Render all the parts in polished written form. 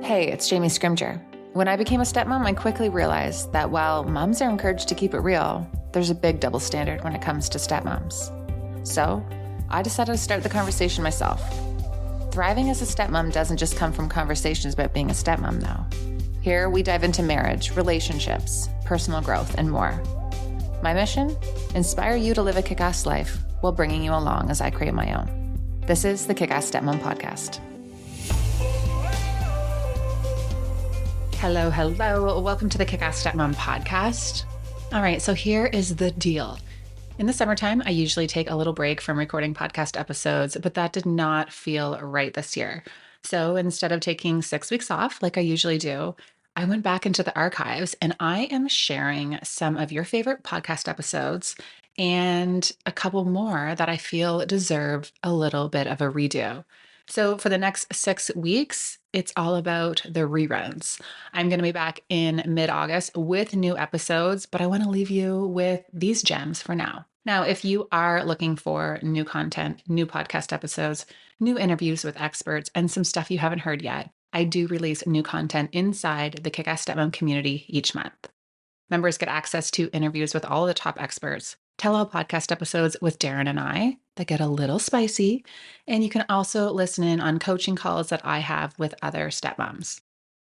Hey, it's Jamie Scrimger. When I became a stepmom, I quickly realized that while moms are encouraged to keep it real, there's a big double standard when it comes to stepmoms. So I decided to start the conversation myself. Thriving as a stepmom doesn't just come from conversations about being a stepmom, though. Here we dive into marriage, relationships, personal growth, and more. My mission? Inspire you to live a kick-ass life while bringing you along as I create my own. This is the KICK-ASS Stepmom Podcast. Hello. Welcome to the KICK-ASS Stepmom Podcast. All right, so here is the deal. In the summertime, I usually take a little break from recording podcast episodes, but that did not feel right this year. So instead of taking 6 weeks off like I usually do, I went back into the archives and I am sharing some of your favorite podcast episodes and a couple more that I feel deserve a little bit of a redo. So for the next 6 weeks, it's all about the reruns. I'm going to be back in mid-August with new episodes, but I want to leave you with these gems for now. Now, if you are looking for new content, new podcast episodes, new interviews with experts, and some stuff you haven't heard yet, I do release new content inside the KICK-ASS Stepmom community each month. Members get access to interviews with all of the top experts, tell-all podcast episodes with Darren and I that get a little spicy, and you can also listen in on coaching calls that I have with other stepmoms.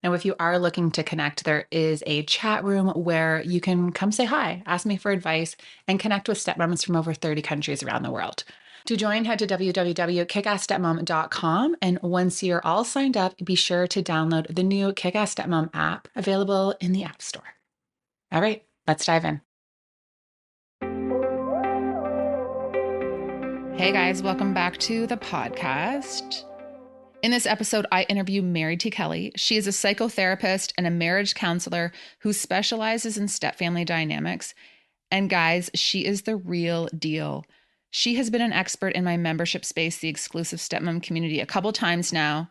Now, if you are looking to connect, there is a chat room where you can come say hi, ask me for advice, and connect with stepmoms from over 30 countries around the world. To join, head to www.kickassstepmom.com, and once you're all signed up, be sure to download the new KICK-ASS Stepmom app available in the App Store. All right, let's dive in. Hey guys, welcome back to the podcast. In this episode, I interview Mary T. Kelly. She is a psychotherapist and a marriage counselor who specializes in stepfamily dynamics. And guys, she is the real deal. She has been an expert in my membership space, the exclusive stepmom community, a couple times now.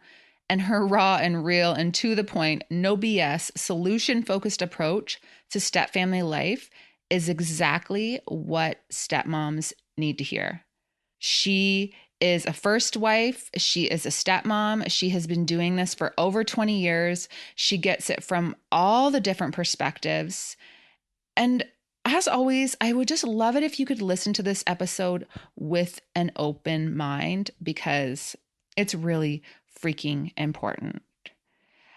And her raw and real and to the point, no BS, solution-focused approach to stepfamily life is exactly what stepmoms need to hear. She is a first wife. She is a stepmom. She has been doing this for over 20 years. She gets it from all the different perspectives. And as always, I would just love it if you could listen to this episode with an open mind because it's really freaking important.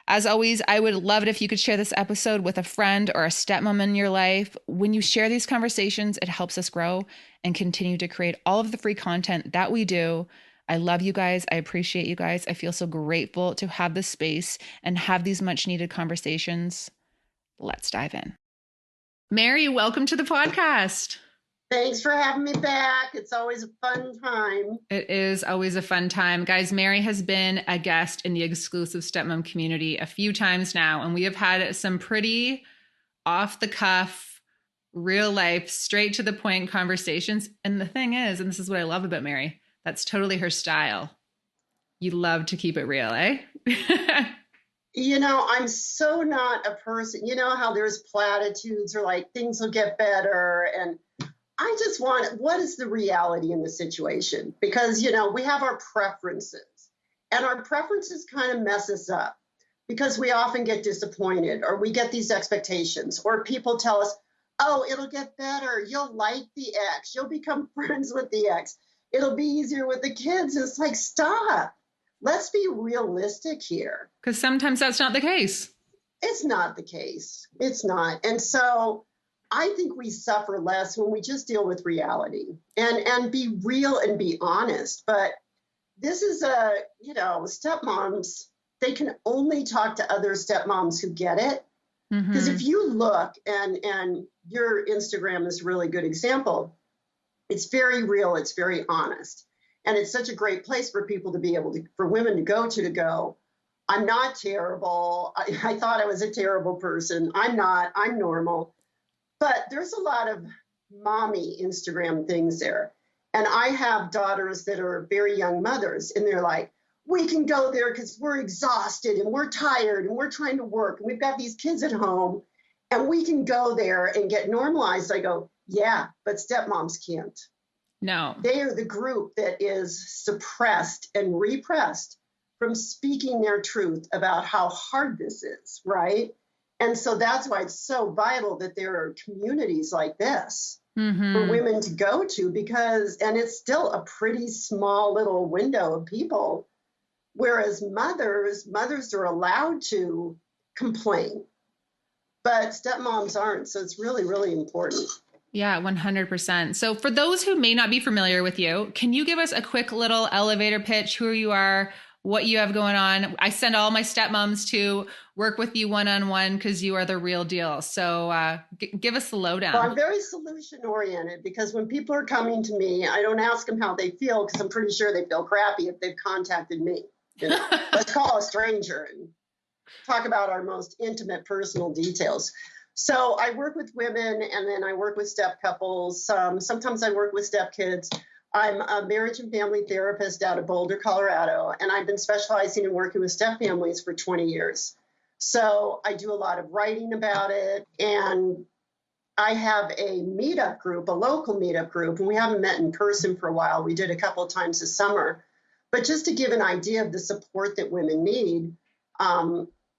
As always, I would love it if you could share this episode with a friend or a stepmom in your life. When you share these conversations, it helps us grow and continue to create all of the free content that we do. I love you guys. I appreciate you guys. I feel so grateful to have this space and have these much needed conversations. Let's dive in. Mary, welcome to the podcast. Thanks for having me back. It's always a fun time. It is always a fun time. Guys, Mary has been a guest in the exclusive stepmom community a few times now, and we have had some pretty off the cuff, real life, straight to the point conversations. And the thing is, and this is what I love about Mary, that's totally her style. You love to keep it real, eh? I'm so not a person, how there's platitudes or like things will get better. And I just want, what is the reality in the situation? Because, we have our preferences and our preferences kind of mess us up because we often get disappointed or we get these expectations or people tell us, oh, it'll get better. You'll like the ex. You'll become friends with the ex. It'll be easier with the kids. It's like, stop. Let's be realistic here. Because sometimes that's not the case. It's not the case. It's not. And so I think we suffer less when we just deal with reality and be real and be honest. But this is stepmoms, they can only talk to other stepmoms who get it. Because if you look, and your Instagram is a really good example, it's very real, it's very honest. And it's such a great place for people to be able to, for women to go, I'm not terrible. I thought I was a terrible person. I'm not, I'm normal. But there's a lot of mommy Instagram things there. And I have daughters that are very young mothers, and they're like, we can go there because we're exhausted and we're tired and we're trying to work and we've got these kids at home and we can go there and get normalized. I go, yeah, but stepmoms can't. No. They are the group that is suppressed and repressed from speaking their truth about how hard this is, right? And so that's why it's so vital that there are communities like this for women to go to, because, and it's still a pretty small little window of people, whereas mothers are allowed to complain, but stepmoms aren't. So it's really, really important. Yeah, 100%. So for those who may not be familiar with you, can you give us a quick little elevator pitch, who you are, what you have going on? I send all my stepmoms to work with you one-on-one because you are the real deal. So give us the lowdown. Well, I'm very solution oriented, because when people are coming to me, I don't ask them how they feel, because I'm pretty sure they feel crappy if they've contacted me. You know, let's call a stranger and talk about our most intimate personal details. So I work with women, and then I work with step couples. Sometimes I work with step kids. I'm a marriage and family therapist out of Boulder, Colorado, and I've been specializing in working with step families for 20 years. So I do a lot of writing about it, and I have a meetup group, a local meetup group, and we haven't met in person for a while. We did a couple of times this summer. But just to give an idea of the support that women need,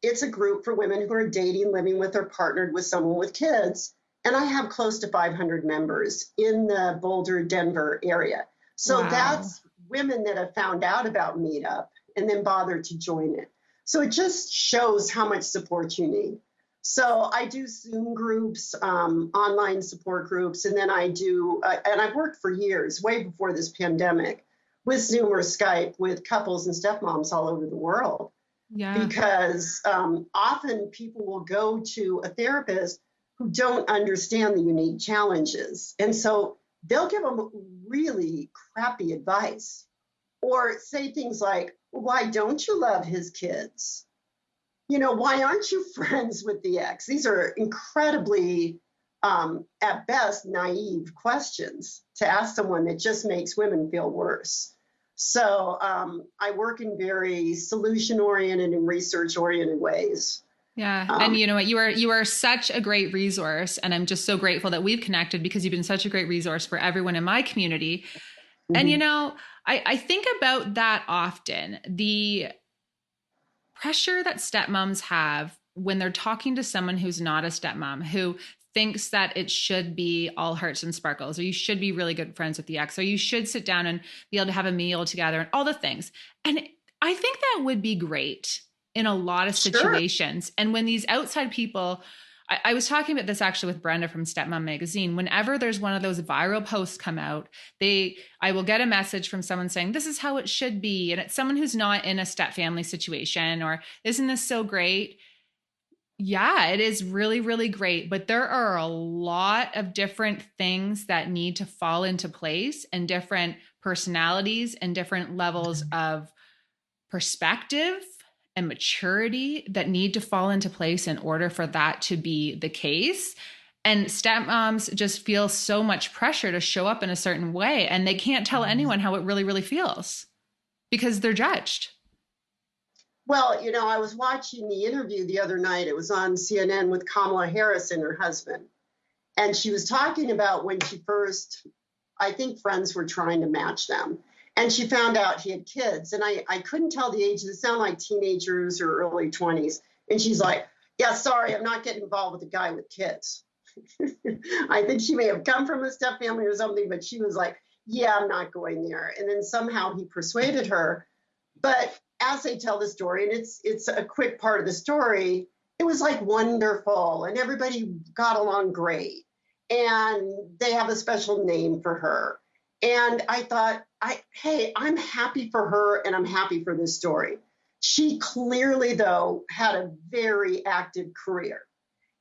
it's a group for women who are dating, living with, or partnered with someone with kids. And I have close to 500 members in the Boulder, Denver area. So that's women that have found out about Meetup and then bothered to join it. So it just shows how much support you need. So I do Zoom groups, online support groups, and then I do, and I've worked for years, way before this pandemic, with Zoom or Skype with couples and stepmoms all over the world. Yeah. Because often people will go to a therapist who don't understand the unique challenges. And so they'll give them really crappy advice, or say things like, why don't you love his kids? You know, why aren't you friends with the ex? These are incredibly, at best, naive questions to ask someone that just makes women feel worse. So I work in very solution-oriented and research-oriented ways. Yeah. And you know what, you are such a great resource. And I'm just so grateful that we've connected, because you've been such a great resource for everyone in my community. Mm-hmm. And, you know, I think about that often, the pressure that stepmoms have when they're talking to someone who's not a stepmom, who thinks that it should be all hearts and sparkles, or you should be really good friends with the ex, or you should sit down and be able to have a meal together and all the things. And I think that would be great in a lot of situations. Sure. And when these outside people, I was talking about this actually with Brenda from Stepmom Magazine, whenever there's one of those viral posts come out, I will get a message from someone saying, this is how it should be. And it's someone who's not in a step family situation, or isn't this so great? Yeah, it is really, really great. But there are a lot of different things that need to fall into place, and different personalities and different levels of perspective and maturity that need to fall into place in order for that to be the case. And stepmoms just feel so much pressure to show up in a certain way, and they can't tell anyone how it really, really feels because they're judged. Well, you know, I was watching the interview the other night. It was on CNN with Kamala Harris and her husband. And she was talking about when she first, I think friends were trying to match them. And she found out he had kids. And I couldn't tell the age. They sound like teenagers or early 20s. And she's like, yeah, sorry, I'm not getting involved with a guy with kids. I think she may have come from a step family or something, but she was like, yeah, I'm not going there. And then somehow he persuaded her. But as they tell the story, and it's a quick part of the story, it was like wonderful, and everybody got along great. And they have a special name for her. And I thought, hey, I'm happy for her, and I'm happy for this story. She clearly, though, had a very active career.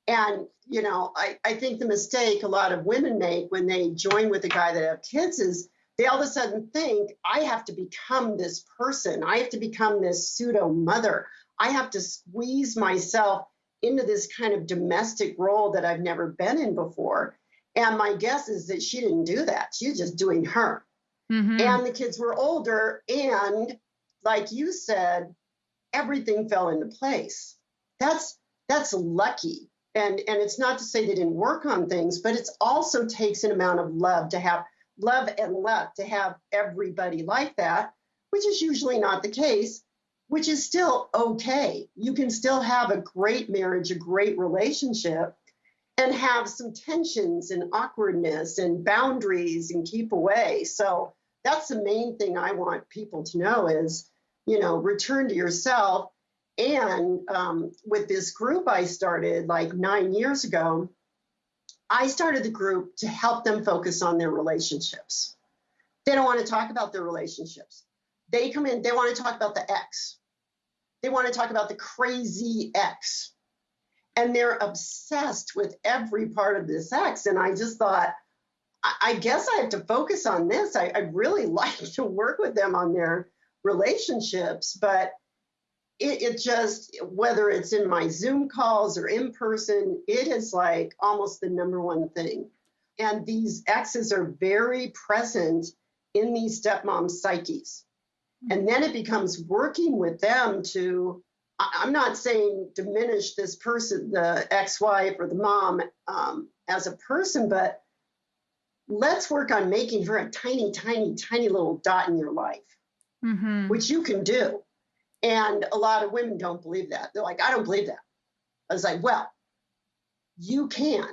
And, you know, I think the mistake a lot of women make when they join with a guy that have kids is they all of a sudden think, I have to become this person. I have to become this pseudo mother. I have to squeeze myself into this kind of domestic role that I've never been in before. And my guess is that she didn't do that. She was just doing her. Mm-hmm. And the kids were older. And like you said, everything fell into place. That's lucky. And it's not to say they didn't work on things, but it also takes an amount of love to have love and luck to have everybody like that, which is usually not the case. which is still okay. You can still have a great marriage, a great relationship, and have some tensions and awkwardness and boundaries and keep away. So that's the main thing I want people to know is, return to yourself. And with this group I started like 9 years ago, I started the group to help them focus on their relationships. They don't want to talk about their relationships. They come in, they want to talk about the ex. They want to talk about the crazy ex. And they're obsessed with every part of this ex. And I just thought, I guess I have to focus on this. I really like to work with them on their relationships, but it just, whether it's in my Zoom calls or in person, it is like almost the number one thing. And these exes are very present in these stepmom psyches. And then it becomes working with them to, I'm not saying diminish this person, the ex-wife or the mom as a person, but let's work on making her a tiny, tiny, tiny little dot in your life, which you can do. And a lot of women don't believe that. They're like, I don't believe that. I was like, well, you can,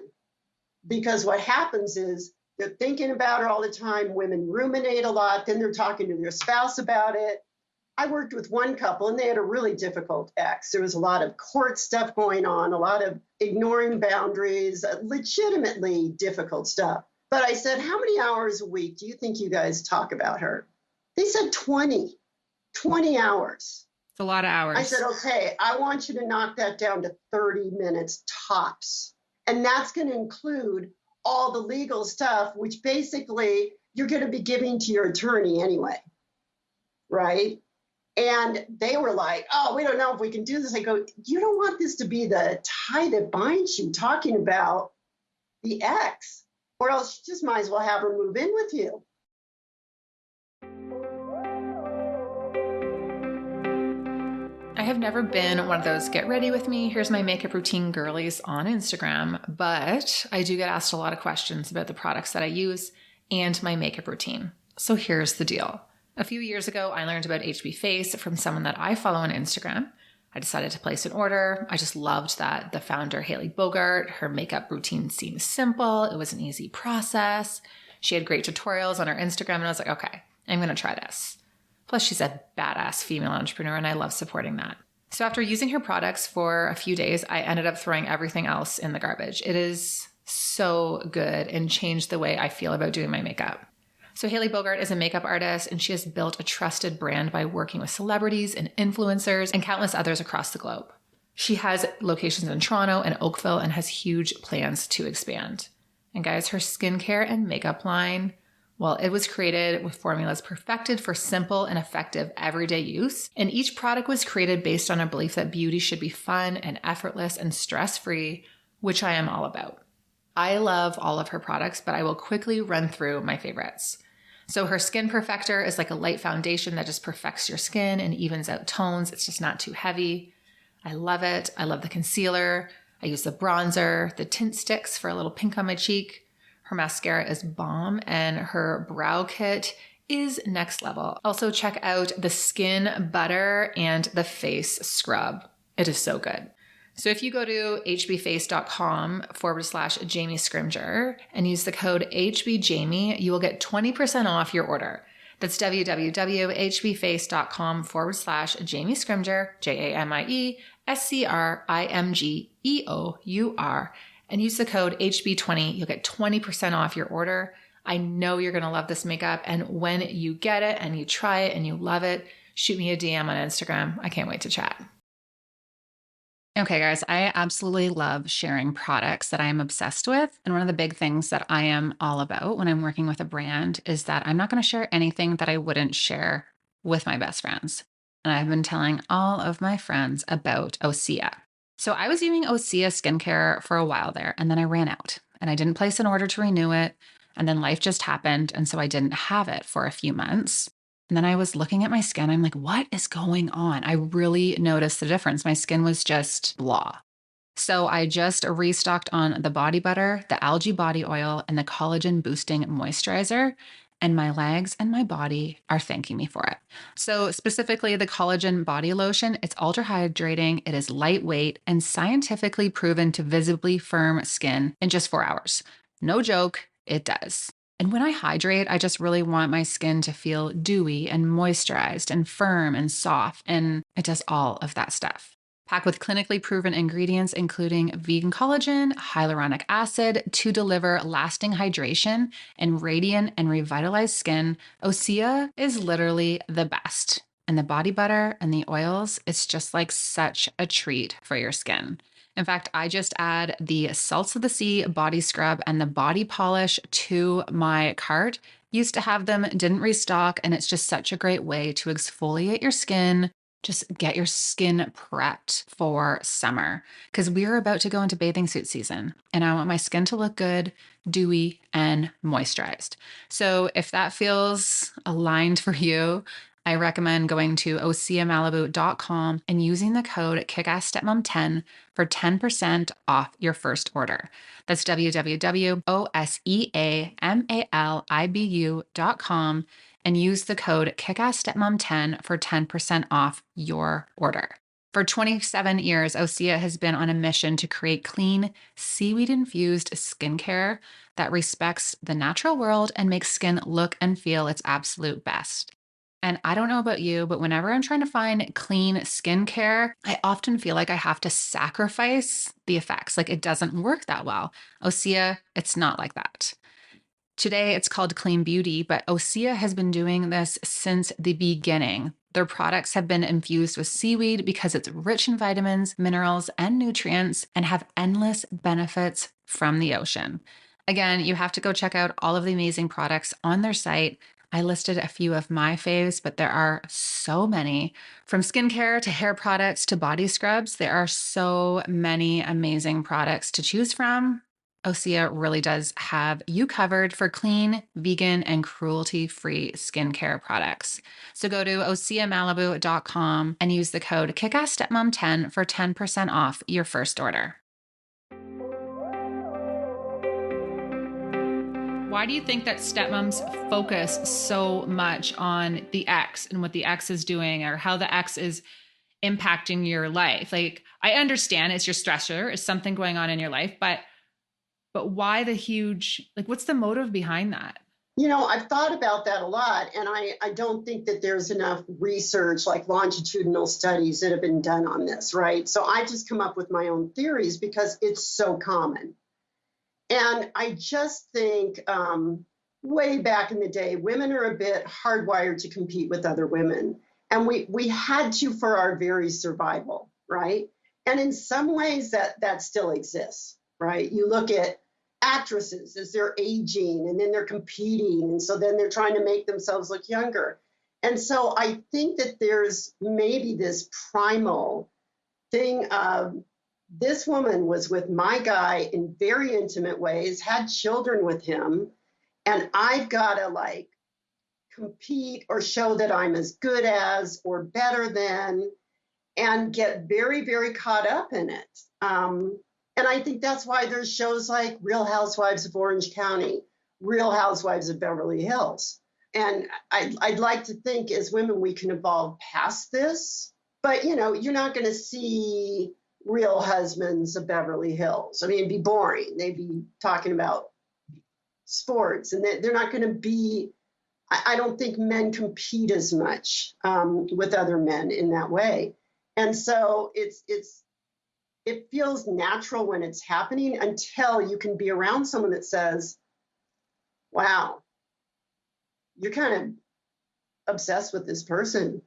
because what happens is they're thinking about her all the time. Women ruminate a lot. Then they're talking to their spouse about it. I worked with one couple and they had a really difficult ex. There was a lot of court stuff going on, a lot of ignoring boundaries, legitimately difficult stuff. But I said, how many hours a week do you think you guys talk about her? They said 20 hours. It's a lot of hours. I said, okay, I want you to knock that down to 30 minutes tops. And that's going to include all the legal stuff, which basically you're going to be giving to your attorney anyway, right? And they were like, oh, we don't know if we can do this. I go, you don't want this to be the tie that binds you, talking about the ex, or else you just might as well have her move in with you. I have never been one of those get ready with me, here's my makeup routine girlies on Instagram, but I do get asked a lot of questions about the products that I use and my makeup routine. So here's the deal. A few years ago, I learned about HB Face from someone that I follow on Instagram. I decided to place an order. I just loved that the founder, Haley Bogart, her makeup routine seemed simple. It was an easy process. She had great tutorials on her Instagram, and I was like, okay, I'm going to try this. Plus, she's a badass female entrepreneur, and I love supporting that. So after using her products for a few days, I ended up throwing everything else in the garbage. It is so good and changed the way I feel about doing my makeup. So Haley Bogart is a makeup artist, and she has built a trusted brand by working with celebrities and influencers and countless others across the globe. She has locations in Toronto and Oakville and has huge plans to expand. And guys, her skincare and makeup line, well, it was created with formulas perfected for simple and effective everyday use. And each product was created based on a belief that beauty should be fun and effortless and stress-free, which I am all about. I love all of her products, but I will quickly run through my favorites. So her Skin Perfector is like a light foundation that just perfects your skin and evens out tones. It's just not too heavy. I love it. I love the concealer. I use the bronzer, the tint sticks for a little pink on my cheek. Her mascara is bomb, and her brow kit is next level. Also check out the Skin Butter and the Face Scrub. It is so good. So if you go to hbface.com/Jamie Scrimger and use the code HBJamie, you will get 20% off your order. That's www.hbface.com/Jamie Scrimger, JAMIESCRIMGEOUR, and use the code HB20. You'll get 20% off your order. I know you're going to love this makeup. And when you get it and you try it and you love it, shoot me a DM on Instagram. I can't wait to chat. Okay, guys, I absolutely love sharing products that I am obsessed with. And one of the big things that I am all about when I'm working with a brand is that I'm not going to share anything that I wouldn't share with my best friends. And I've been telling all of my friends about Osea. So I was using Osea skincare for a while there, and then I ran out and I didn't place an order to renew it. And then life just happened. And so I didn't have it for a few months. And then I was looking at my skin. I'm like, what is going on? I really noticed the difference. My skin was just blah. So I just restocked on the body butter, the algae body oil, and the collagen boosting moisturizer. and my legs and my body are thanking me for it. So specifically the collagen body lotion, it's ultra hydrating, it is lightweight and scientifically proven to visibly firm skin in just 4 hours. No joke, it does. And when I hydrate, I just really want my skin to feel dewy and moisturized and firm and soft, and it does all of that stuff. Packed with clinically proven ingredients, including vegan collagen, hyaluronic acid to deliver lasting hydration and radiant and revitalized skin, Osea is literally the best. And the body butter and the oils, it's just like such a treat for your skin. In fact, I just add the Salts of the Sea body scrub and the body polish to my cart. Used to have them, didn't restock, and it's just such a great way to exfoliate your skin. Just get your skin prepped for summer because we are about to go into bathing suit season and I want my skin to look good, dewy, and moisturized. So if that feels aligned for you, I recommend going to oseamalibu.com and using the code KICK-ASS Stepmom 10 for 10% off your first order. That's www.oseamalibu.com and use the code KICK-ASS Stepmom 10 for 10% off your order. For 27 years, Osea has been on a mission to create clean, seaweed-infused skincare that respects the natural world and makes skin look and feel its absolute best. And I don't know about you, but whenever I'm trying to find clean skincare, I often feel like I have to sacrifice the effects. Like it doesn't work that well. Osea, it's not like that. Today, it's called Clean Beauty, but Osea has been doing this since the beginning. Their products have been infused with seaweed because it's rich in vitamins, minerals, and nutrients and have endless benefits from the ocean. Again, you have to go check out all of the amazing products on their site. I listed a few of my faves, but there are so many. From skincare to hair products to body scrubs, there are so many amazing products to choose from. Osea really does have you covered for clean, vegan, and cruelty-free skincare products. So go to oseamalibu.com and use the code KICK-ASS Stepmom 10 for 10% off your first order. Why do you think that stepmoms focus so much on the ex and what the ex is doing or how the ex is impacting your life? Like, I understand it's your stressor, it's something going on in your life, but why the huge, like, what's the motive behind that? You know, I've thought about that a lot, and I don't think that there's enough research, like longitudinal studies that have been done on this, right? So I just come up with my own theories because it's so common. And I just think way back in the day, women are a bit hardwired to compete with other women. And we had to for our very survival, right? And in some ways that still exists, right? You look at actresses as they're aging and then they're competing. And so then they're trying to make themselves look younger. And so I think that there's maybe this primal thing of this woman was with my guy in very intimate ways, had children with him, and I've got to like compete or show that I'm as good as or better than and get very, very caught up in it. And I think that's why there's shows like Real Housewives of Orange County, Real Housewives of Beverly Hills. And I'd like to think as women, we can evolve past this. But, you know, you're not going to see Real Husbands of Beverly Hills. I mean, it'd be boring. They'd be talking about sports. And they're not going to be, I don't think men compete as much with other men in that way. And so it feels natural when it's happening until you can be around someone that says, wow, you're kind of obsessed with this person.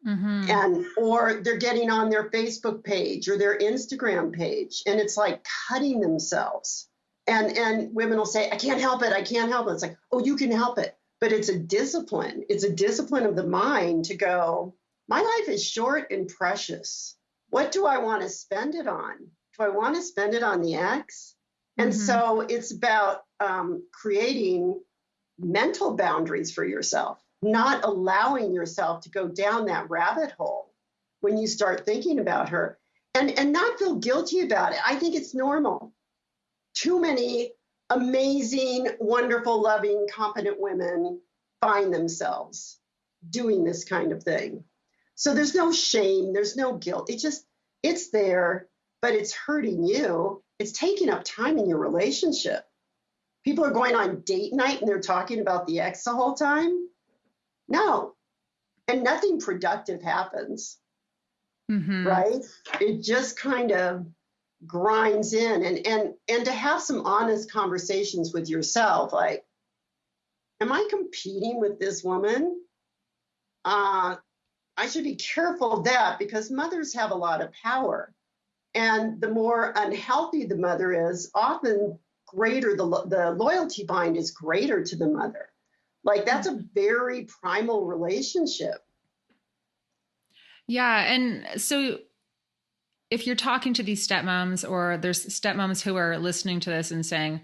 Mm-hmm. And or they're getting on their Facebook page or their Instagram page and it's like cutting themselves. And women will say, I can't help it. I can't help it. It's like, oh, you can help it. But it's a discipline. It's a discipline of the mind to go, my life is short and precious. What do I want to spend it on? Do I want to spend it on the ex? And so it's about creating mental boundaries for yourself, not allowing yourself to go down that rabbit hole when you start thinking about her and not feel guilty about it. I think it's normal. Too many amazing, wonderful, loving, competent women find themselves doing this kind of thing. So there's no shame, there's no guilt. It's there, but it's hurting you. It's taking up time in your relationship. People are going on date night and they're talking about the ex the whole time. No. And nothing productive happens, right? It just kind of grinds in, and to have some honest conversations with yourself, like, am I competing with this woman? I should be careful of that, because mothers have a lot of power, and the more unhealthy the mother is, often greater the loyalty bind is greater to the mother. Like, that's a very primal relationship. Yeah. And so if you're talking to these stepmoms, or there's stepmoms who are listening to this and saying,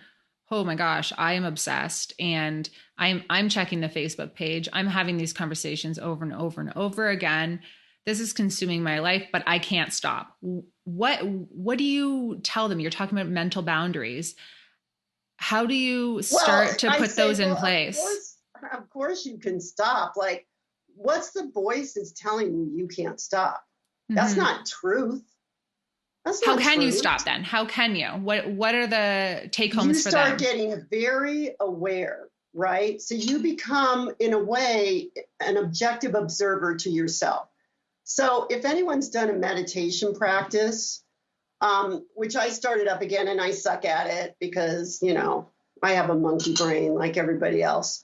oh my gosh, I am obsessed, and I'm checking the Facebook page, I'm having these conversations over and over and over again, this is consuming my life, but I can't stop. What do you tell them? You're talking about mental boundaries. How do you start to put those in place? Of course you can stop. Like, what's the voice that's telling you can't stop? That's not truth. How can you stop then? How can you? What are the take homes for them? You start getting very aware, right? So you become, in a way, an objective observer to yourself. So if anyone's done a meditation practice, which I started up again and I suck at it because, I have a monkey brain like everybody else.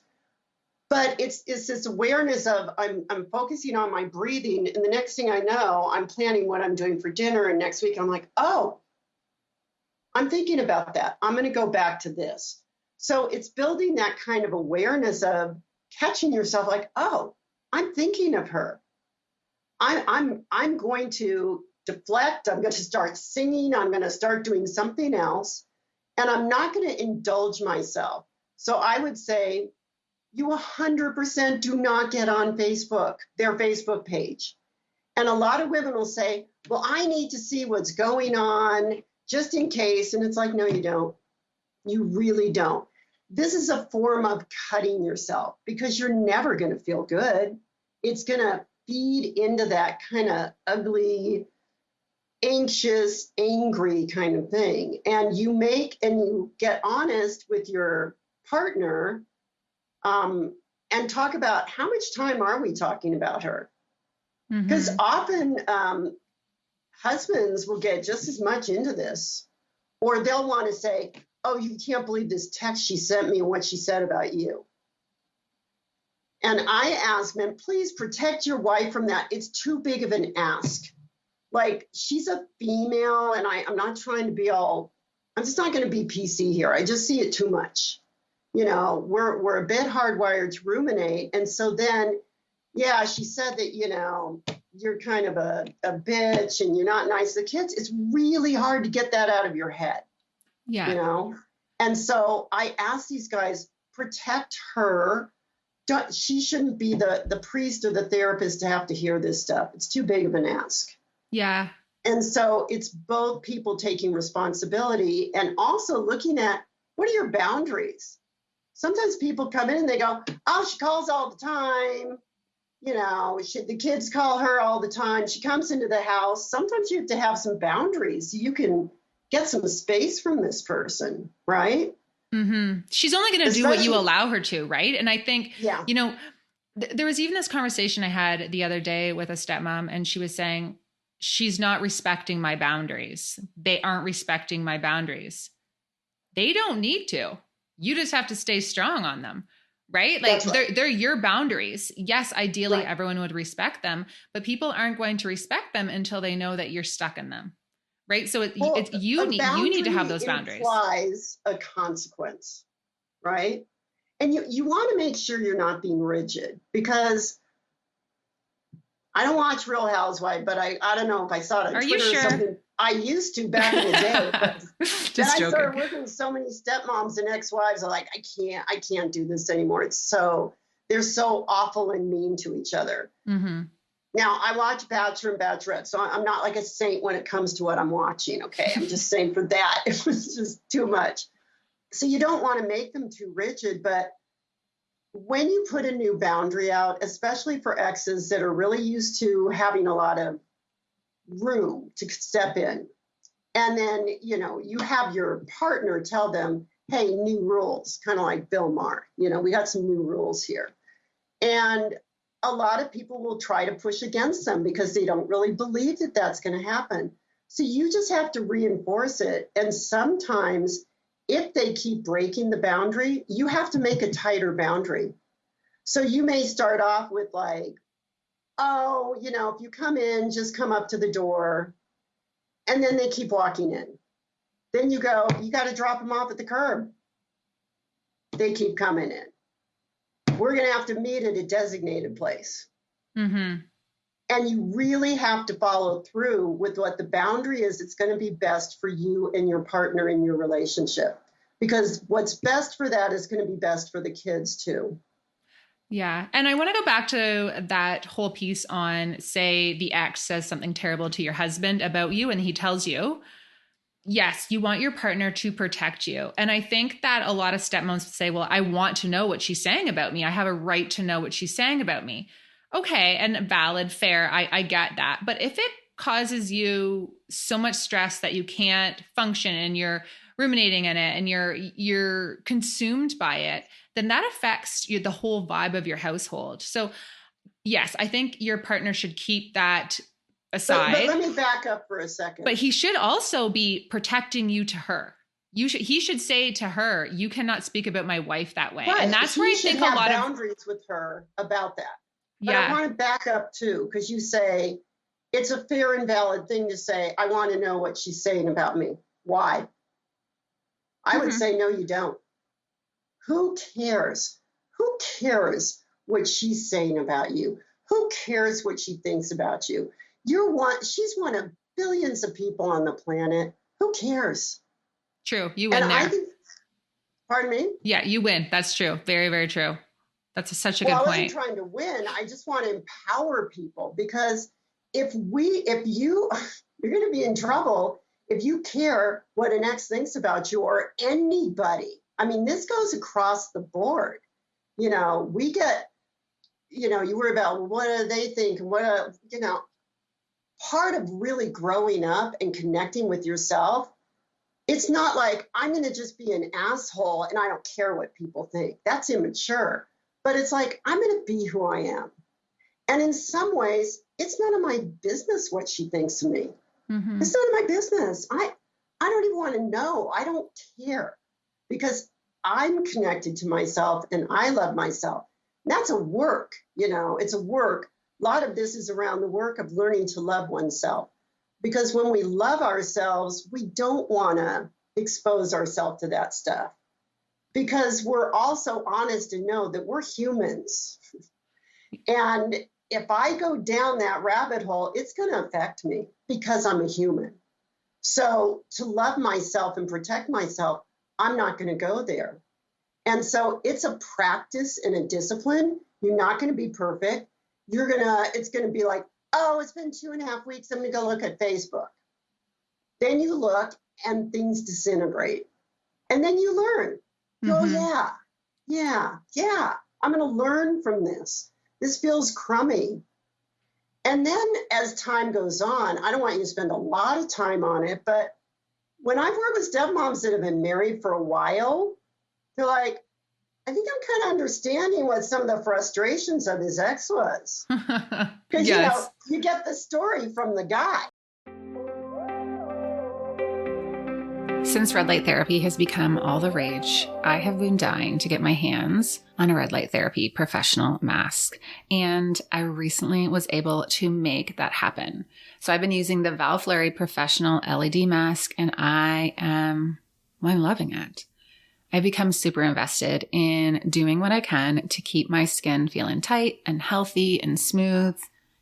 But it's this awareness of I'm focusing on my breathing, and the next thing I know, I'm planning what I'm doing for dinner, and next week I'm like, oh, I'm thinking about that. I'm going to go back to this. So it's building that kind of awareness of catching yourself, like, oh, I'm thinking of her. I'm going to deflect. I'm going to start singing. I'm going to start doing something else, and I'm not going to indulge myself. So I would say, you 100% do not get on Facebook, their Facebook page. And a lot of women will say, well, I need to see what's going on just in case. And it's like, no, you don't. You really don't. This is a form of cutting yourself, because you're never going to feel good. It's going to feed into that kind of ugly, anxious, angry kind of thing. And you get honest with your partner, and talk about how much time are we talking about her? Because often husbands will get just as much into this, or they'll want to say, oh, you can't believe this text she sent me and what she said about you. And I ask men, please protect your wife from that. It's too big of an ask. Like, she's a female, and I'm not trying to be I'm just not going to be PC here. I just see it too much. We're a bit hardwired to ruminate. And so then, yeah, she said that, you're kind of a bitch and you're not nice to the kids. It's really hard to get that out of your head. Yeah. And so I ask these guys, protect her. She shouldn't be the priest or the therapist to have to hear this stuff. It's too big of an ask. Yeah. And so it's both people taking responsibility and also looking at, what are your boundaries? Sometimes people come in and they go, oh, she calls all the time. The kids call her all the time. She comes into the house. Sometimes you have to have some boundaries so you can get some space from this person, right? She's only going to do what you allow her to, right? And I think, there was even this conversation I had the other day with a stepmom, and she was saying, she's not respecting my boundaries. They aren't respecting my boundaries. They don't need to. You just have to stay strong on them, right? Like, they're your boundaries. Yes, ideally everyone would respect them, but people aren't going to respect them until they know that you're stuck in them, right? So you need to have those boundaries. Implies a consequence, right? And you want to make sure you're not being rigid, because I don't watch Real Housewives, but I don't know if I saw it on Twitter or something. I used to back in the day, but then I started working with so many stepmoms and ex-wives. I'm like, I can't do this anymore. They're so awful and mean to each other. Now, I watch Bachelor and Bachelorette, so I'm not like a saint when it comes to what I'm watching, okay? I'm just saying for that, it was just too much. So you don't want to make them too rigid, but when you put a new boundary out, especially for exes that are really used to having a lot of room to step in, and then, you have your partner tell them, hey, new rules, kind of like Bill Maher, we got some new rules here. And a lot of people will try to push against them because they don't really believe that that's going to happen. So you just have to reinforce it. And sometimes if they keep breaking the boundary, you have to make a tighter boundary. So you may start off with like, oh, if you come in, just come up to the door. And then they keep walking in. Then you go, you got to drop them off at the curb. They keep coming in. We're going to have to meet at a designated place. Mm-hmm. And you really have to follow through with what the boundary is. It's going to be best for you and your partner in your relationship, because what's best for that is going to be best for the kids too. Yeah. And I want to go back to that whole piece on, say, the ex says something terrible to your husband about you and he tells you, yes, you want your partner to protect you. And I think that a lot of stepmoms say, well, I want to know what she's saying about me. I have a right to know what she's saying about me. Okay. And valid, fair. I get that. But if it causes you so much stress that you can't function and you're ruminating in it and you're consumed by it, then that affects the whole vibe of your household. So yes, I think your partner should keep that aside. But let me back up for a second. But he should also be protecting you to her. He should say to her, you cannot speak about my wife that way. Right. And that's where I think a lot of boundaries with her about that. But yeah. I want to back up too, because you say it's a fair and valid thing to say, I want to know what she's saying about me. Why? I would say, no, you don't. Who cares? Who cares what she's saying about you? Who cares what she thinks about you? She's one of billions of people on the planet. Who cares? True. You win there. Pardon me? Yeah, you win. That's true. Very, very true. That's such a good point. I wasn't trying to win. I just want to empower people, because you're going to be in trouble if you care what an ex thinks about you or anybody. I mean, this goes across the board. We get, you worry about what do they think? Part of really growing up and connecting with yourself, it's not like I'm going to just be an asshole and I don't care what people think. That's immature. But it's like, I'm going to be who I am. And in some ways, it's none of my business what she thinks of me. Mm-hmm. It's none of my business. I don't even want to know. I don't care, because I'm connected to myself and I love myself. And that's a work, it's a work. A lot of this is around the work of learning to love oneself, because when we love ourselves, we don't want to expose ourselves to that stuff, because we're also honest and know that we're humans. And if I go down that rabbit hole, it's going to affect me because I'm a human. So to love myself and protect myself, I'm not going to go there. And so it's a practice and a discipline. You're not going to be perfect. It's going to be like, oh, it's been 2.5 weeks. I'm going to go look at Facebook. Then you look and things disintegrate. And then you learn. Oh, yeah. I'm going to learn from this. This feels crummy. And then as time goes on, I don't want you to spend a lot of time on it, but when I've worked with stepmoms that have been married for a while, they're like, I think I'm kind of understanding what some of the frustrations of his ex was. Because, you get the story from the guy. Since red light therapy has become all the rage, I have been dying to get my hands on a red light therapy professional mask. And I recently was able to make that happen. So I've been using the Valfleury professional LED mask, and I'm loving it. I've become super invested in doing what I can to keep my skin feeling tight and healthy and smooth.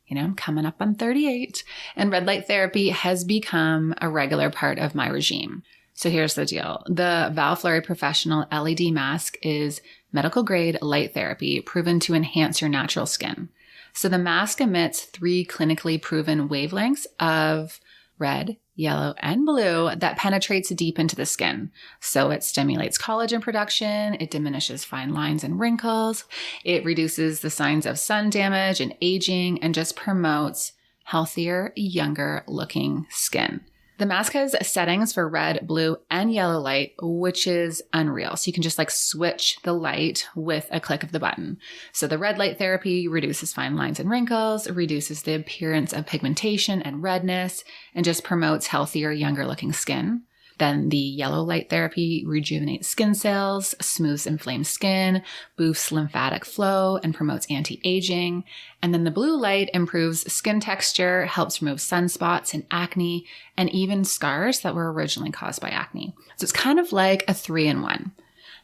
I'm coming up on 38, and red light therapy has become a regular part of my regime. So here's the deal. The Valfleury Professional LED mask is medical grade light therapy proven to enhance your natural skin. So the mask emits 3 clinically proven wavelengths of red, yellow, and blue that penetrates deep into the skin. So it stimulates collagen production, it diminishes fine lines and wrinkles, it reduces the signs of sun damage and aging, and just promotes healthier, younger looking skin. The mask has settings for red, blue, and yellow light, which is unreal. So you can just like switch the light with a click of the button. So the red light therapy reduces fine lines and wrinkles, reduces the appearance of pigmentation and redness, and just promotes healthier, younger looking skin. Then the yellow light therapy rejuvenates skin cells, smooths inflamed skin, boosts lymphatic flow, and promotes anti-aging. And then the blue light improves skin texture, helps remove sunspots and acne, and even scars that were originally caused by acne. So it's kind of like a 3-in-1.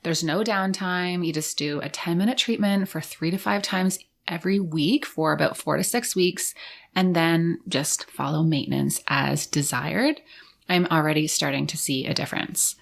There's no downtime. You just do a 10-minute treatment for 3 to 5 times every week for about 4 to 6 weeks, and then just follow maintenance as desired. I'm already starting to see a difference.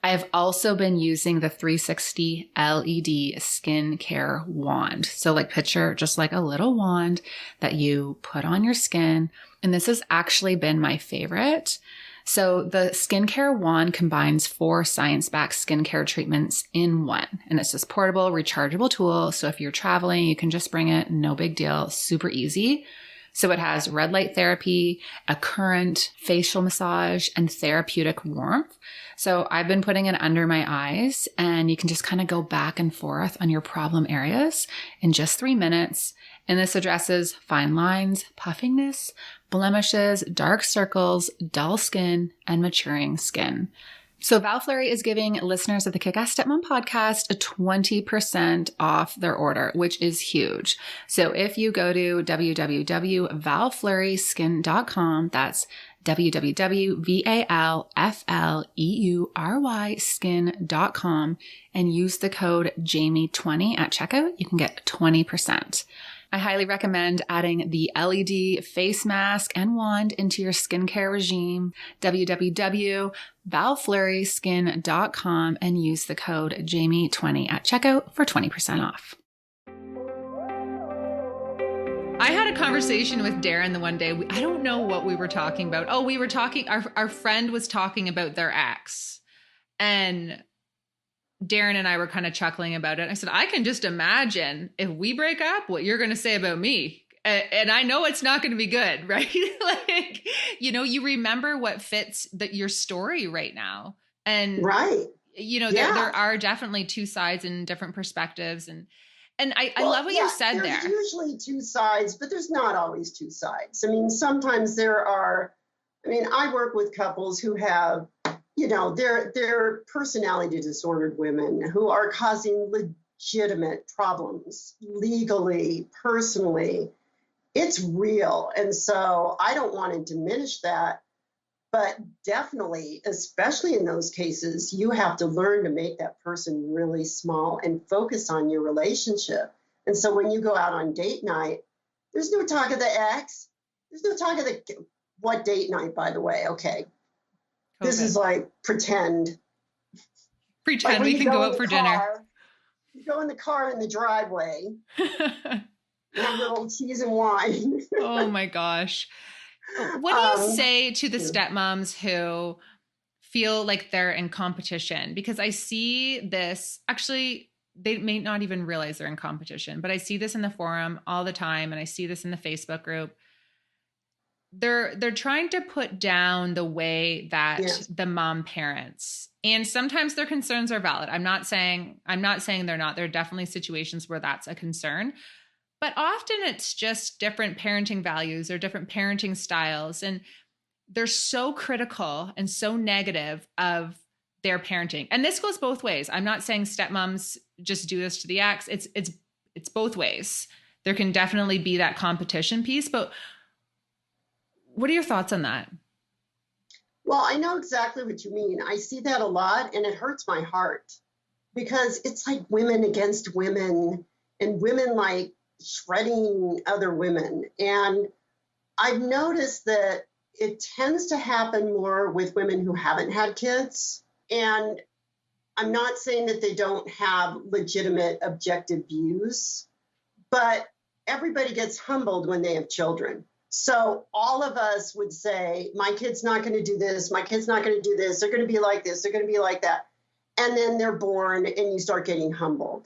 I have also been using the 360 LED skincare wand. So like picture just like a little wand that you put on your skin. And this has actually been my favorite. So the skincare wand combines 4 science-backed skincare treatments in one. And it's this portable, rechargeable tool. So if you're traveling, you can just bring it, no big deal, super easy. So it has red light therapy, a current, facial massage, and therapeutic warmth. So I've been putting it under my eyes, and you can just kind of go back and forth on your problem areas in just 3 minutes. And this addresses fine lines, puffiness, blemishes, dark circles, dull skin, and maturing skin. So Val Fleury is giving listeners of the KICK-ASS Stepmom Podcast a 20% off their order, which is huge. So if you go to www.valfleuryskin.com, that's www.valfleuryskin.com, and use the code Jamie20 at checkout, you can get 20%. I highly recommend adding the LED face mask and wand into your skincare regime, www.valfleuryskin.com, and use the code Jamie20 at checkout for 20% off. I had a conversation with Darren the one day. I don't know what we were talking about. Oh, we were talking, our friend was talking about their ex, and Darren and I were kind of chuckling about it. I said, I can just imagine if we break up, what you're going to say about me. And I know it's not going to be good, right? Like, you know, you remember what fits your story right now. And, right. You know, there are definitely 2 sides and different perspectives. And I love what you said there. There's usually 2 sides, but there's not always 2 sides. I mean, sometimes I work with couples who have, you know, they're personality disordered women who are causing legitimate problems legally, personally. It's real. And so I don't want to diminish that, but definitely, especially in those cases, you have to learn to make that person really small and focus on your relationship. And so when you go out on date night, there's no talk of the ex. There's no talk of what date night, by the way. Okay. COVID. This is like pretend. Pretend like we can go out for dinner. You go in the car in the driveway. Have a little cheese and wine. Oh my gosh. What do you say to the stepmoms who feel like they're in competition? Because I see this, actually, they may not even realize they're in competition, but I see this in the forum all the time. And I see this in the Facebook group. They're trying to put down the way that the mom parents, and sometimes their concerns are valid. I'm not saying they're not. There are definitely situations where that's a concern, but often it's just different parenting values or different parenting styles. And they're so critical and so negative of their parenting. And this goes both ways. I'm not saying stepmoms just do this to the ex. It's both ways. There can definitely be that competition piece, but what are your thoughts on that? Well, I know exactly what you mean. I see that a lot, and it hurts my heart because it's like women against women and women like shredding other women. And I've noticed that it tends to happen more with women who haven't had kids. And I'm not saying that they don't have legitimate objective views, but everybody gets humbled when they have children. So all of us would say, my kid's not going to do this. My kid's not going to do this. They're going to be like this. They're going to be like that. And then they're born and you start getting humbled.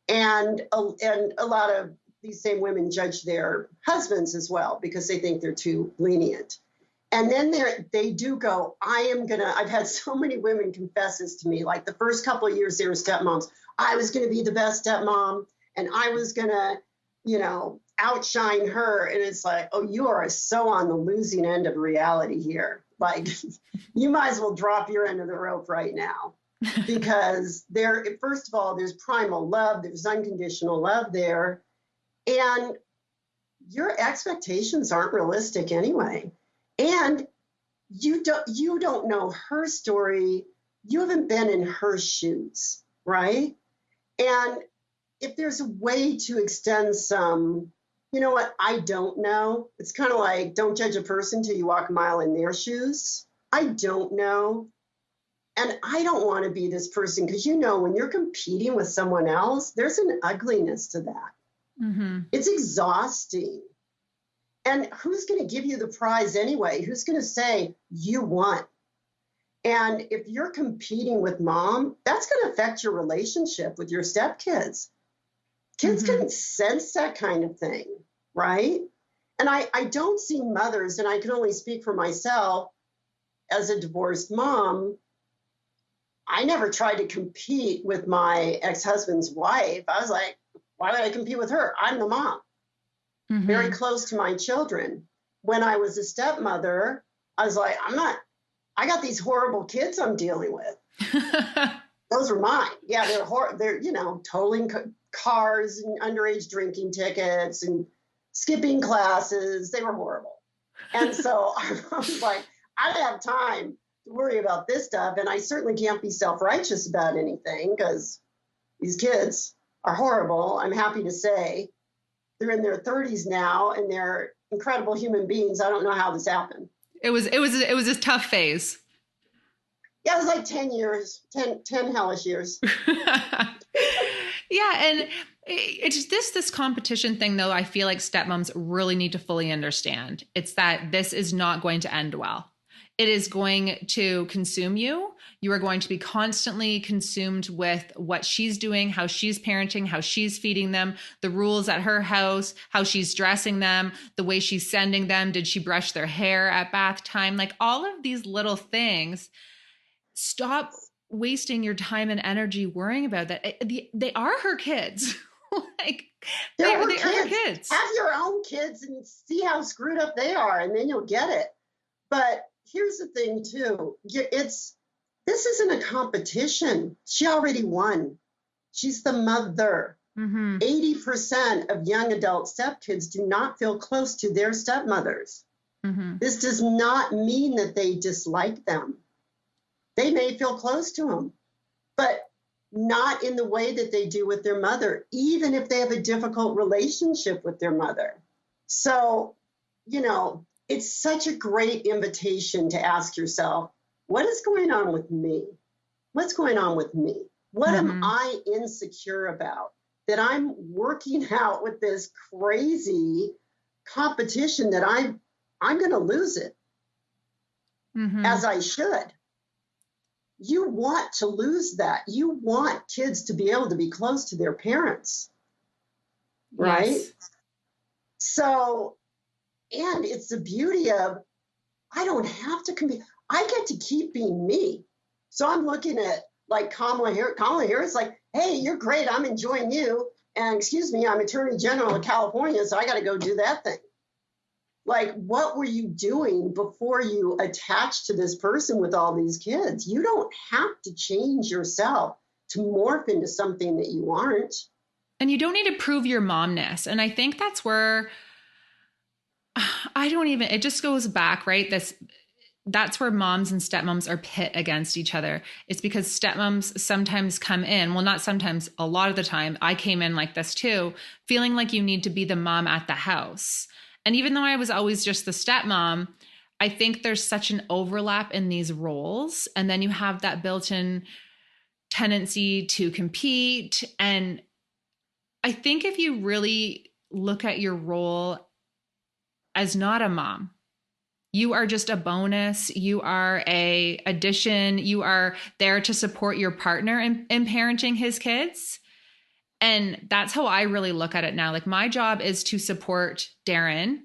And a lot of these same women judge their husbands as well because they think they're too lenient. And then they do go, I've had so many women confess this to me. Like the first couple of years they were stepmoms, I was going to be the best stepmom and I was going to, outshine her. And it's like, oh, you are so on the losing end of reality here. Like you might as well drop your end of the rope right now. Because first of all, there's primal love, there's unconditional love there. And your expectations aren't realistic anyway. And you don't know her story. You haven't been in her shoes, right? And if there's a way to extend some, I don't know. It's kind of like, don't judge a person till you walk a mile in their shoes. I don't know. And I don't want to be this person because, when you're competing with someone else, there's an ugliness to that. Mm-hmm. It's exhausting. And who's going to give you the prize anyway? Who's going to say you won? And if you're competing with mom, that's going to affect your relationship with your stepkids. Kids can sense that kind of thing, right? And I don't see mothers, and I can only speak for myself as a divorced mom. I never tried to compete with my ex-husband's wife. I was like, why would I compete with her? I'm the mom, very close to my children. When I was a stepmother, I was like, I got these horrible kids I'm dealing with. Those were mine. Yeah, they're totaling cars and underage drinking tickets and skipping classes. They were horrible. And so I was like, I don't have time to worry about this stuff. And I certainly can't be self-righteous about anything because these kids are horrible. I'm happy to say they're in their 30s now and they're incredible human beings. I don't know how this happened. It was a tough phase. Yeah, it was like 10 years, 10 hellish years. Yeah. And it's this competition thing, though, I feel like stepmoms really need to fully understand. It's that this is not going to end well. It is going to consume you. You are going to be constantly consumed with what she's doing, how she's parenting, how she's feeding them, the rules at her house, how she's dressing them, the way she's sending them. Did she brush their hair at bath time? Like all of these little things. Stop wasting your time and energy worrying about that. They are her kids. Like they are her kids. Have your own kids and see how screwed up they are, and then you'll get it. But here's the thing, too. This isn't a competition. She already won. She's the mother. 80% of young adult stepkids do not feel close to their stepmothers. This does not mean that they dislike them. They may feel close to them, but not in the way that they do with their mother, even if they have a difficult relationship with their mother. So, it's such a great invitation to ask yourself, what is going on with me? What's going on with me? What am I insecure about that I'm working out with this crazy competition that I'm going to lose it as I should? You want to lose that. You want kids to be able to be close to their parents, right? Yes. So, and it's the beauty of, I don't have to compete. I get to keep being me. So I'm looking at like Kamala Harris, like, hey, you're great. I'm enjoying you. And excuse me, I'm Attorney General of California, so I got to go do that thing. Like, what were you doing before you attached to this person with all these kids? You don't have to change yourself to morph into something that you aren't. And you don't need to prove your momness. And I think that's where it just goes back, right? That's where moms and stepmoms are pit against each other. It's because stepmoms sometimes come in, well, not sometimes, a lot of the time, I came in like this too, feeling like you need to be the mom at the house. And even though I was always just the stepmom, I think there's such an overlap in these roles. And then you have that built-in tendency to compete. And I think if you really look at your role as not a mom. You are just a bonus. You are a addition. You are there to support your partner in parenting his kids. And that's how I really look at it now. Like, my job is to support Darren,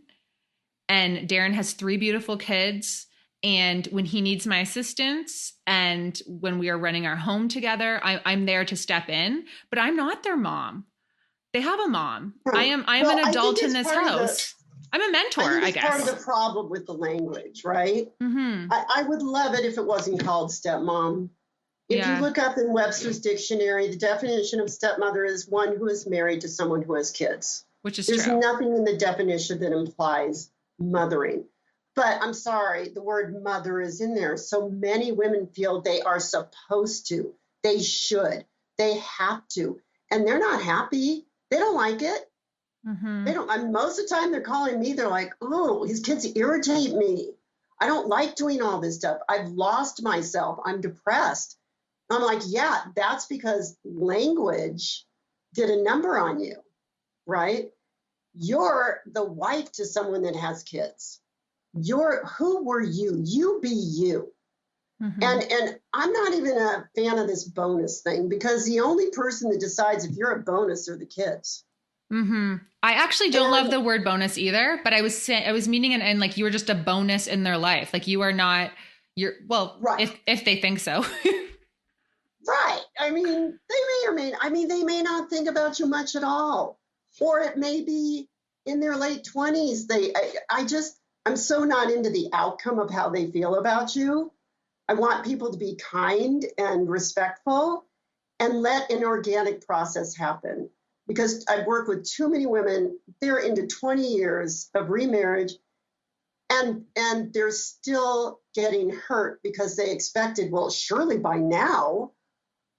and Darren has 3 beautiful kids. And when he needs my assistance and when we are running our home together, I'm there to step in, but I'm not their mom. They have a mom. Right. I am an adult in this house. I'm a mentor, I guess. Part of the problem with the language, right? Mm-hmm. I would love it if it wasn't called stepmom. If you look up in Webster's dictionary, the definition of stepmother is one who is married to someone who has kids. Which is There's true. nothing in the definition that implies mothering. But I'm sorry, the word mother is in there. So many women feel they are supposed to, they should, they have to, and they're not happy. They don't like it. Mm-hmm. They don't. And most of the time they're calling me, they're like, oh, his kids irritate me. I don't like doing all this stuff. I've lost myself. I'm depressed. I'm like, yeah, that's because language did a number on you, right? You're the wife to someone that has kids. Who were you? You be you. Mm-hmm. And I'm not even a fan of this bonus thing, because the only person that decides if you're a bonus are the kids. Mm-hmm. I actually don't love the word bonus either, but I was meaning it in like, you were just a bonus in their life. Like, you are not, right. if they think so. Right. I mean, they may not think about you much at all, or it may be in their late 20s. I'm so not into the outcome of how they feel about you. I want people to be kind and respectful and let an organic process happen. Because I've worked with too many women, they're into 20 years of remarriage, and they're still getting hurt because they expected, well, surely by now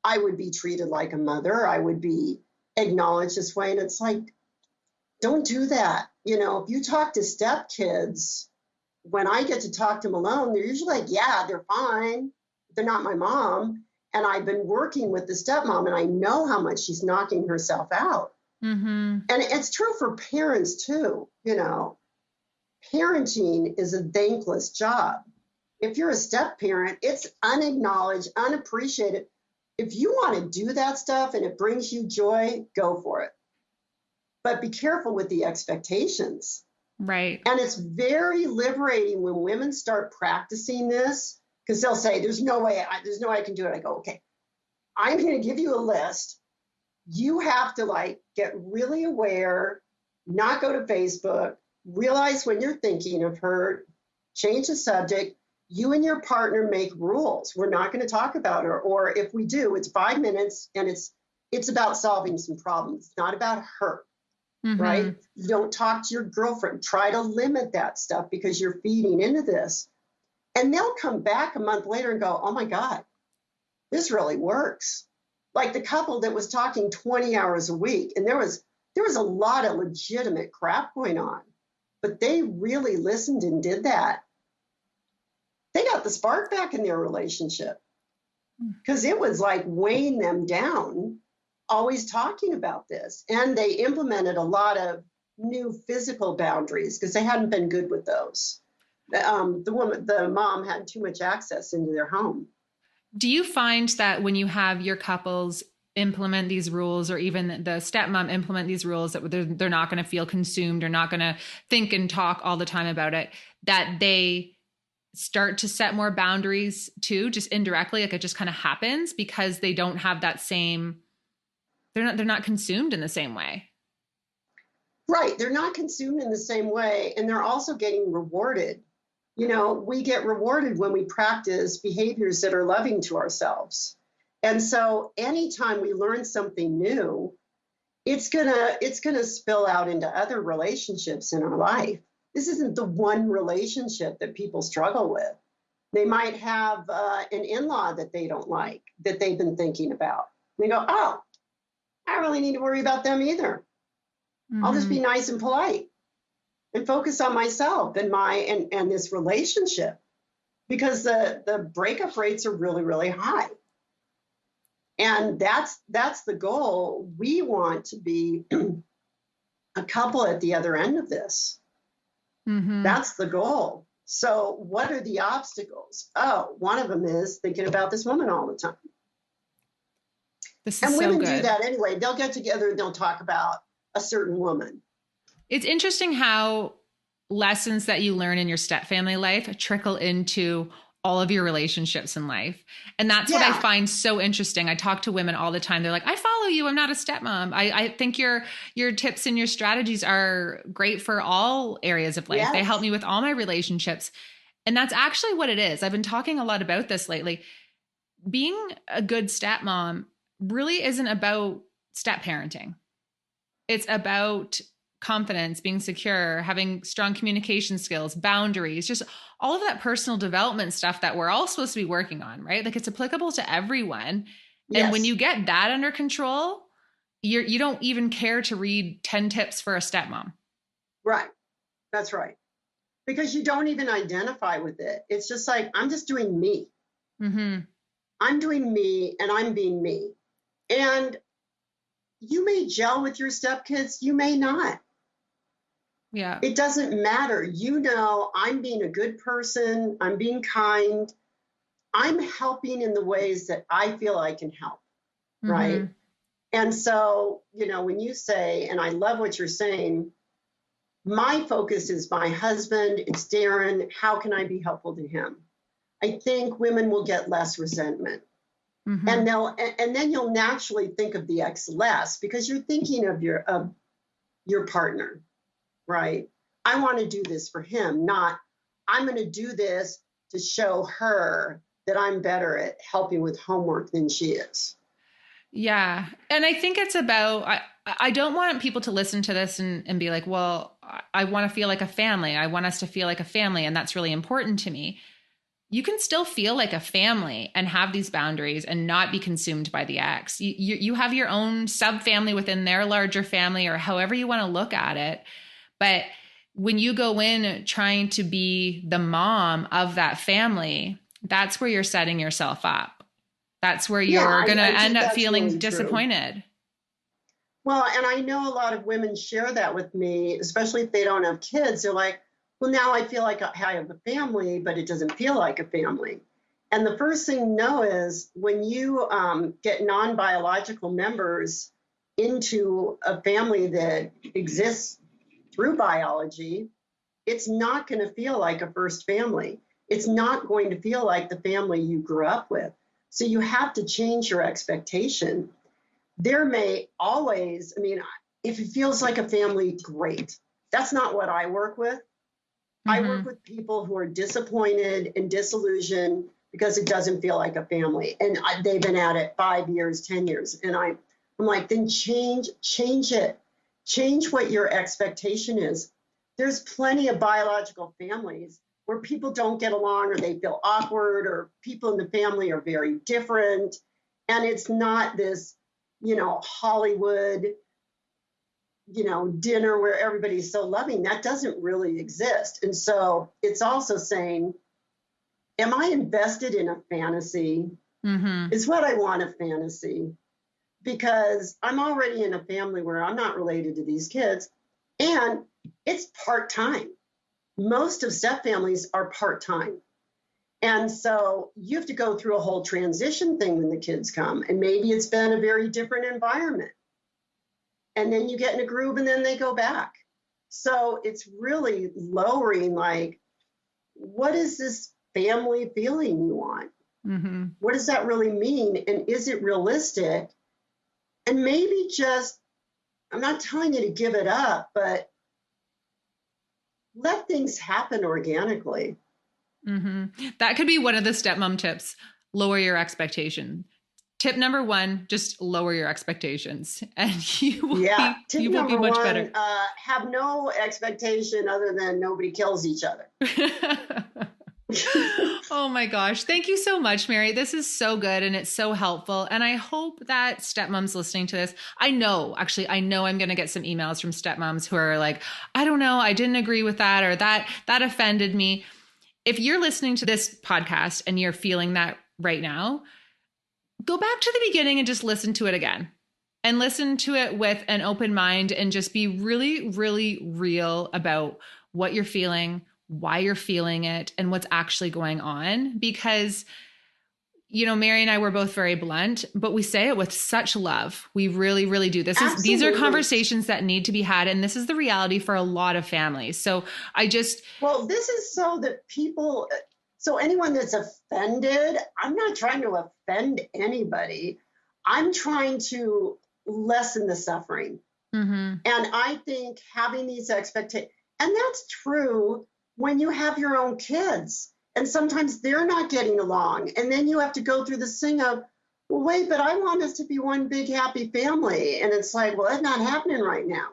I would be treated like a mother. I would be acknowledged this way. And it's like, don't do that. If you talk to stepkids, when I get to talk to them alone, they're usually like, yeah, they're fine. They're not my mom. And I've been working with the stepmom, and I know how much she's knocking herself out. Mm-hmm. And it's true for parents too. Parenting is a thankless job. If you're a step parent, it's unacknowledged, unappreciated. If you want to do that stuff and it brings you joy, go for it. But be careful with the expectations. Right. And it's very liberating when women start practicing this, because they'll say, there's no way I can do it. I go, okay, I'm going to give you a list. You have to get really aware, not go to Facebook, realize when you're thinking of her, change the subject. You and your partner make rules. We're not going to talk about her. Or if we do, it's 5 minutes, and it's about solving some problems. It's not about her, mm-hmm. right? You don't talk to your girlfriend. Try to limit that stuff, because you're feeding into this. And they'll come back a month later and go, oh my God, this really works. Like the couple that was talking 20 hours a week, and there was a lot of legitimate crap going on, but they really listened and did that. They got the spark back in their relationship, because it was like weighing them down, always talking about this. And they implemented a lot of new physical boundaries, because they hadn't been good with those. The mom had too much access into their home. Do you find that when you have your couples implement these rules, or even the stepmom implement these rules, that they're not going to feel consumed, or not going to think and talk all the time about it, that they start to set more boundaries too, just indirectly? Like, it just kind of happens because they don't have that same, they're not consumed in the same way. Right. They're not consumed in the same way. And they're also getting rewarded. We get rewarded when we practice behaviors that are loving to ourselves. And so anytime we learn something new, it's gonna spill out into other relationships in our life. This isn't the one relationship that people struggle with. They might have an in-law that they don't like, that they've been thinking about. They go, oh, I don't really need to worry about them either. Mm-hmm. I'll just be nice and polite and focus on myself and this relationship, because the breakup rates are really, really high. And that's the goal. We want to be a couple at the other end of this. That's the goal. So what are the obstacles? Oh, one of them is thinking about this woman all the time. This is and so women good. do that anyway. They'll get together and they'll talk about a certain woman. It's interesting how lessons that you learn in your step family life trickle into all of your relationships in life. And that's what I find so interesting. I talk to women all the time. They're like, I follow you. I'm not a stepmom. I think your tips and your strategies are great for all areas of life. Yes. They help me with all my relationships. And that's actually what it is. I've been talking a lot about this lately. Being a good stepmom really isn't about step parenting. It's about confidence, being secure, having strong communication skills, boundaries, just all of that personal development stuff that we're all supposed to be working on, right? Like it's applicable to everyone. Yes. And when you get that under control, you don't even care to read 10 tips for a stepmom. Right. That's right. Because you don't even identify with it. It's just like, I'm just doing me. I'm doing me and I'm being me. And you may gel with your stepkids, you may not. Yeah. It doesn't matter. You know, I'm being a good person. I'm being kind. I'm helping in the ways that I feel I can help. Right. And so, you know, when you say, and I love what you're saying, my focus is my husband, it's Darren. How can I be helpful to him? I think women will get less resentment. And then you'll naturally think of the ex less because you're thinking of your partner, right? I want to do this for him, not I'm going to do this to show her that I'm better at helping with homework than she is. Yeah. And I think it's about, I don't want people to listen to this and be like, well, I want to feel like a family. I want us to feel like a family. And that's really important to me. You can still feel like a family and have these boundaries and not be consumed by the ex. You have your own sub-family within their larger family or however you want to look at it. But when you go in trying to be the mom of that family, that's where you're setting yourself up. That's where you're going to end up feeling really disappointed. True. Well, and I know a lot of women share that with me, especially if they don't have kids. They're like, well, now I feel like I have a family, but it doesn't feel like a family. And the first thing to know is when you get non-biological members into a family that exists through biology, it's not going to feel like a first family. It's not going to feel like the family you grew up with. So you have to change your expectation. There may always, I mean, if it feels like a family, great. That's not what I work with. I work with people who are disappointed and disillusioned because it doesn't feel like a family. And they've been at it 5 years, 10 years. And I'm like, then change it. Change what your expectation is. There's plenty of biological families where people don't get along or they feel awkward or people in the family are very different. And it's not this, you know, Hollywood, you know, dinner where everybody's so loving. That doesn't really exist. And so it's also saying, am I invested in a fantasy? Is what I want a fantasy? Because I'm already in a family where I'm not related to these kids and it's part-time. Most of step families are part-time. And so you have to go through a whole transition thing when the kids come. And maybe it's been a very different environment. And then you get in a groove and then they go back. So it's really lowering, like, what is this family feeling you want? What does that really mean? And is it realistic? And maybe just, I'm not telling you to give it up, but let things happen organically. That could be one of the stepmom tips. Lower your expectation. Tip number 1, just lower your expectations and you will be much better. Have no expectation other than nobody kills each other. Oh my gosh. Thank you so much, Mary. This is so good and it's so helpful. And I hope that stepmoms listening to this, I know I'm going to get some emails from stepmoms who are like, I don't know, I didn't agree with that, or that offended me. If you're listening to this podcast and you're feeling that right now, go back to the beginning and just listen to it again and listen to it with an open mind and just be really, really real about what you're feeling, why you're feeling it, and what's actually going on. Because, Mary and I were both very blunt, but we say it with such love. We really, really do. These are conversations that need to be had. And this is the reality for a lot of families. So well, this is so that so anyone that's offended, I'm not trying to offend anybody. I'm trying to lessen the suffering. Mm-hmm. And I think having these expectations, and that's true when you have your own kids and sometimes they're not getting along. And then you have to go through this thing of, well, wait, but I want us to be one big happy family. And it's like, well, that's not happening right now.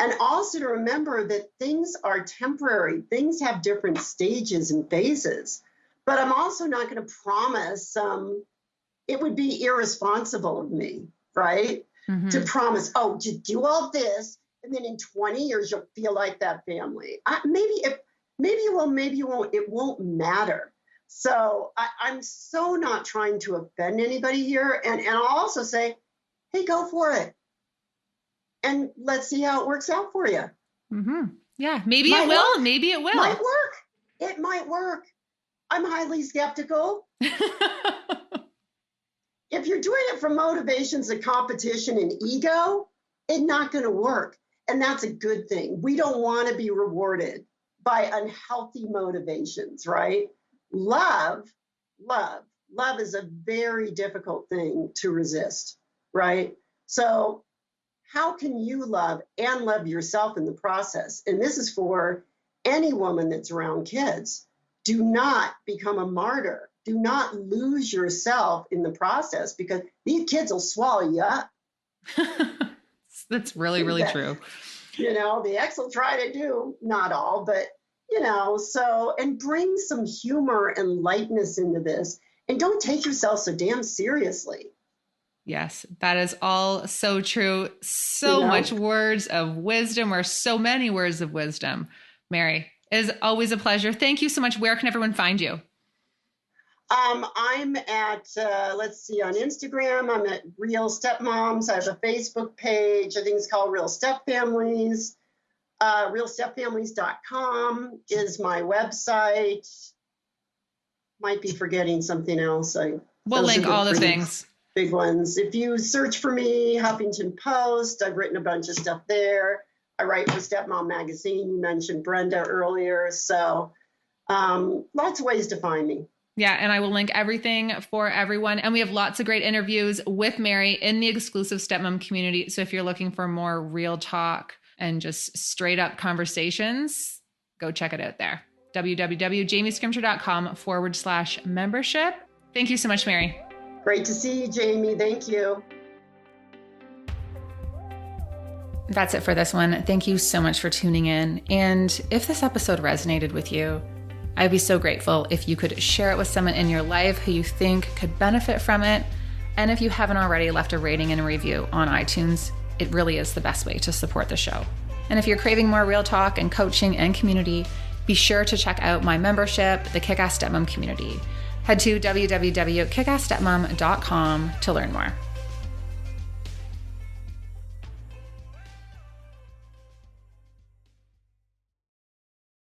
And also to remember that things are temporary. Things have different stages and phases. But I'm also not going to promise, it would be irresponsible of me, right? Mm-hmm. To promise, to do all this, and then in 20 years, you'll feel like that family. Maybe you will, maybe you won't. It won't matter. So I'm so not trying to offend anybody here. And I'll also say, hey, go for it. And let's see how it works out for you. Mm-hmm. Yeah, maybe it will. Maybe it will. Might work. It might work. I'm highly skeptical. If you're doing it for motivations of competition and ego, it's not going to work. And that's a good thing. We don't want to be rewarded by unhealthy motivations, right? Love is a very difficult thing to resist, right? So how can you love and love yourself in the process? And this is for any woman that's around kids. Do not become a martyr. Do not lose yourself in the process because these kids will swallow you up. That's really, really true. The ex will try to do, not all, but, and bring some humor and lightness into this. And don't take yourself so damn seriously. Yes, that is all so true. So much words of wisdom, or so many words of wisdom. Mary, it is always a pleasure. Thank you so much. Where can everyone find you? I'm at, on Instagram, I'm at Real Stepmoms. I have a Facebook page. I think it's called Real Stepfamilies. RealStepfamilies.com is my website. Might be forgetting something else. We'll link all the things. Big ones. If you search for me, Huffington Post, I've written a bunch of stuff there. I write for Stepmom Magazine. You mentioned Brenda earlier. So lots of ways to find me. Yeah, and I will link everything for everyone. And we have lots of great interviews with Mary in the exclusive Stepmom community. So if you're looking for more real talk and just straight up conversations, go check it out there. www.jamiescrimter.com/membership. Thank you so much, Mary. Great to see you, Jamie. Thank you. That's it for this one. Thank you so much for tuning in. And if this episode resonated with you, I'd be so grateful if you could share it with someone in your life who you think could benefit from it. And if you haven't already left a rating and a review on iTunes, it really is the best way to support the show. And if you're craving more real talk and coaching and community, be sure to check out my membership, the KICK-ASS Stepmom community. Head to www.KICK-ASS Stepmom.com to learn more.